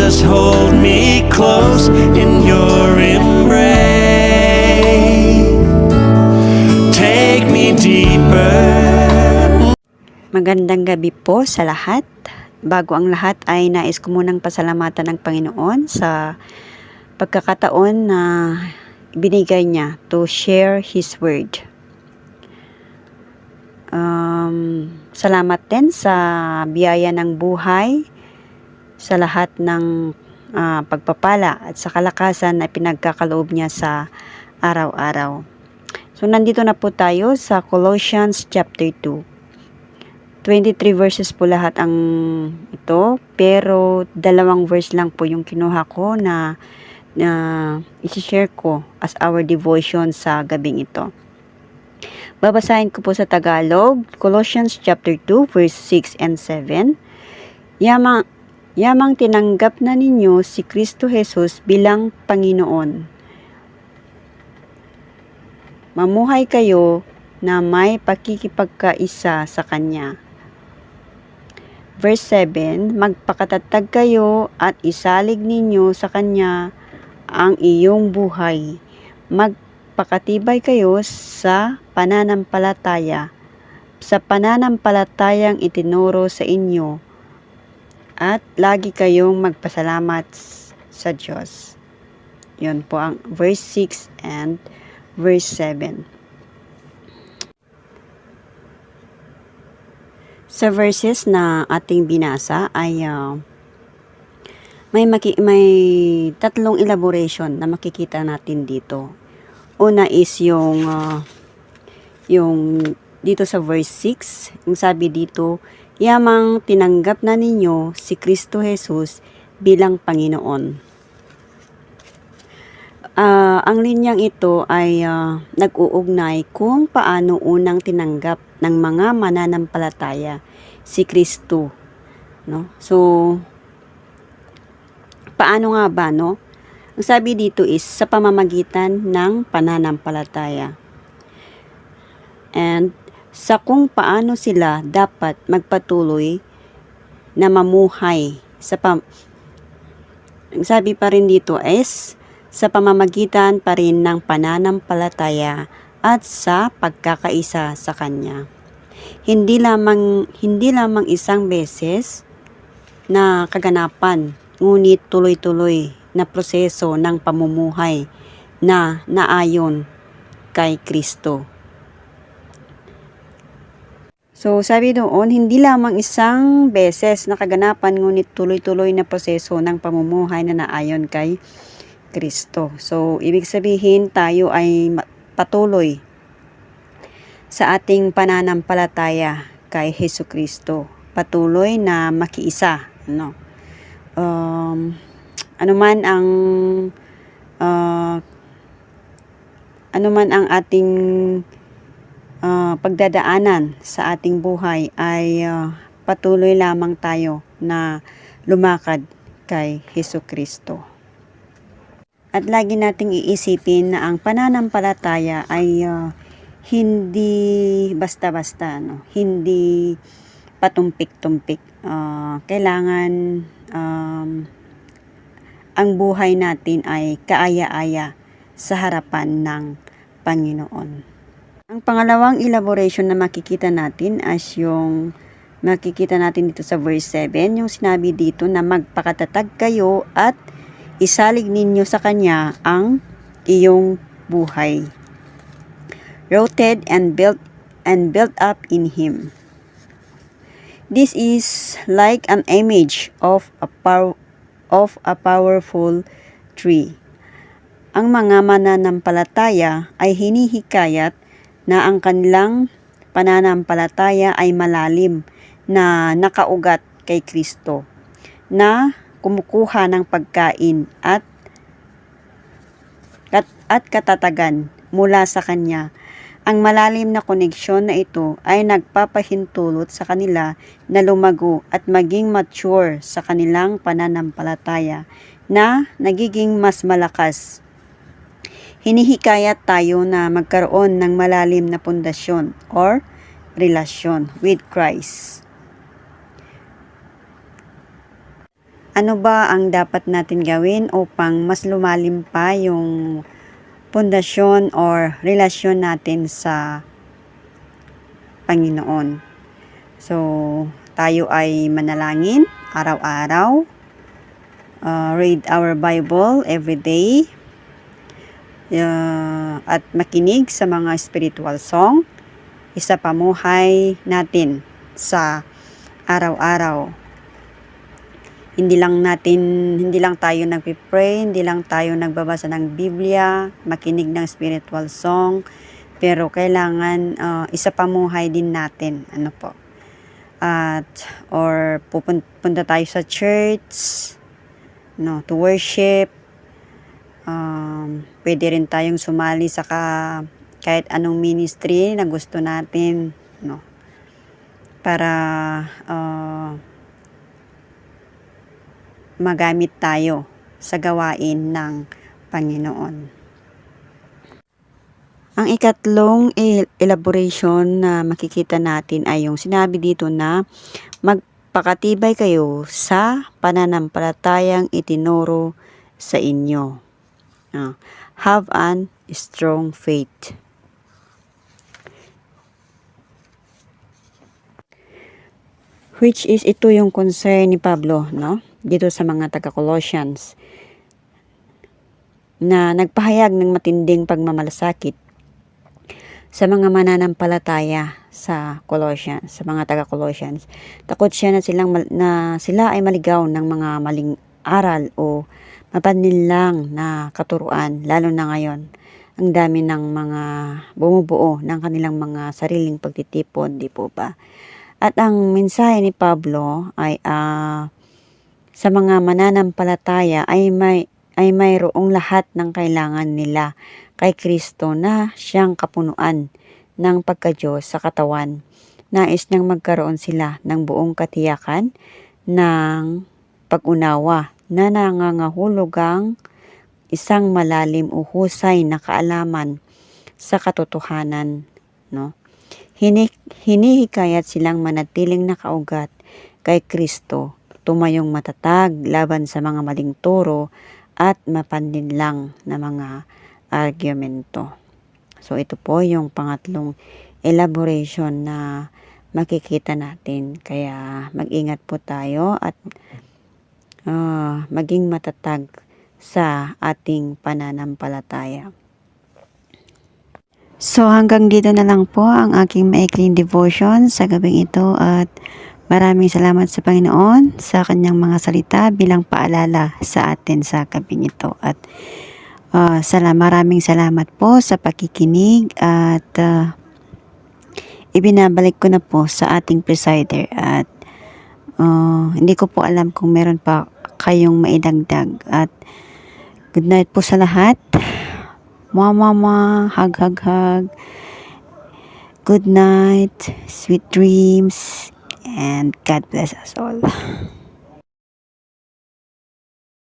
Jesus, hold me close in your embrace. Take me deeper. Magandang gabi po sa lahat. Bago ang lahat ay nais ko munang pasalamatan ng Panginoon sa pagkakataon na binigay niya to share His Word. Salamat din sa biyaya ng buhay, sa lahat ng pagpapala at sa kalakasan na pinagkakaloob niya sa araw-araw. So nandito na po tayo sa Colossians chapter 2. 23 verses po lahat ang ito, pero 2 verse lang po yung kinuha ko na i-share ko as our devotion sa gabing ito. Babasahin ko po sa Tagalog, Colossians chapter 2 verse 6 and 7. Yamang tinanggap na ninyo si Kristo Jesus bilang Panginoon. Mamuhay kayo na may pakikipagkaisa sa Kanya. Verse 7, magpakatatag kayo at isalig ninyo sa Kanya ang iyong buhay. Magpakatibay kayo sa pananampalataya, sa pananampalatayang itinuro sa inyo, at lagi kayong magpasalamat sa Diyos. Yun po ang verse 6 and verse 7. Sa verses na ating binasa ay may tatlong elaboration na makikita natin dito. Una is yung dito sa verse 6, yung sabi dito, yamang tinanggap na ninyo si Kristo Jesus bilang Panginoon. Ang linyang ito ay nag-uugnay kung paano unang tinanggap ng mga mananampalataya si Kristo, no? So paano nga ba, no? Ang sabi dito is sa pamamagitan ng pananampalataya. And sa kung paano sila dapat magpatuloy na mamuhay ang sabi pa rin dito is sa pamamagitan pa rin ng pananampalataya at sa pagkakaisa sa Kanya. Hindi lamang isang beses na kaganapan, ngunit tuloy-tuloy na proseso ng pamumuhay na naayon kay Kristo. So sabi doon, hindi lamang isang beses na kaganapan, ngunit tuloy-tuloy na proseso ng pamumuhay na naayon kay Kristo. So ibig sabihin tayo ay patuloy sa ating pananampalataya kay Hesukristo. Patuloy na makiisa, no? Anuman ang ating pagdadaanan sa ating buhay ay patuloy lamang tayo na lumakad kay Hesukristo. At lagi nating iisipin na ang pananampalataya ay hindi basta-basta, no? Hindi patumpik-tumpik. Kailangan ang buhay natin ay kaaya-aya sa harapan ng Panginoon. Ang pangalawang elaboration na makikita natin as yung makikita natin dito sa verse 7, yung sinabi dito na magpakatatag kayo at isalig ninyo sa Kanya ang iyong buhay. Rooted and built up in Him. This is like an image of a powerful tree. Ang mga mananampalataya ay hinihikayat na ang kanilang pananampalataya ay malalim na nakaugat kay Kristo, na kumukuha ng pagkain at katatagan mula sa Kanya. Ang malalim na koneksyon na ito ay nagpapahintulot sa kanila na lumago at maging mature sa kanilang pananampalataya na nagiging mas malakas. Hinihikayat tayo na magkaroon ng malalim na pundasyon or relasyon with Christ. ano ba ang dapat natin gawin upang mas lumalim pa yung pundasyon or relasyon natin sa Panginoon. So, tayo ay manalangin araw-araw, read our Bible every day, at makinig sa mga spiritual song, isa pamuhay natin sa araw-araw. Hindi lang tayo nagpi-pray, hindi lang tayo nagbabasa ng Biblia, makinig ng spiritual song, pero kailangan isa pamuhay din natin, or pupunta tayo sa church, to worship. Pwede rin tayong sumali sa kahit anong ministry na gusto natin, para magamit tayo sa gawain ng Panginoon. Ang ikatlong elaboration na makikita natin ay yung sinabi dito na magpakatibay kayo sa pananampalatayang itinuro sa inyo. Have an strong faith. Which is ito yung concern ni Pablo, dito sa mga taga-Colossians, na nagpahayag ng matinding pagmamalasakit sa mga mananampalataya sa Colossians, sa mga taga-Colossians. Takot siya na sila ay maligaw ng mga maling aral o mapanlinlang na katuruan, lalo na ngayon. Ang dami ng mga bumubuo ng kanilang mga sariling pagtitipon, di po ba? At ang mensahe ni Pablo ay sa mga mananampalataya ay mayroong lahat ng kailangan nila kay Kristo na siyang kapunuan ng pagka-Diyos sa katawan. Nais niyang magkaroon sila ng buong katiyakan ng pag-unawa na nangangahulugang isang malalim o husay na kaalaman sa katotohanan. Hinihikayat silang manatiling nakaugat kay Kristo, tumayong matatag laban sa mga maling turo at mapanlinlang na mga argumento. So ito po yung pangatlong elaboration na makikita natin. Kaya mag-ingat po tayo at maging matatag sa ating pananampalataya. So hanggang dito na lang po ang aking maikling devotion sa gabing ito, at maraming salamat sa Panginoon sa kanyang mga salita bilang paalala sa atin sa gabing ito. At maraming salamat po sa pakikinig, at ibinabalik ko na po sa ating presider, at hindi ko po alam kung meron pa kayong maidagdag. At good night po sa lahat. Mama, hug. Good night, sweet dreams, and God bless us all.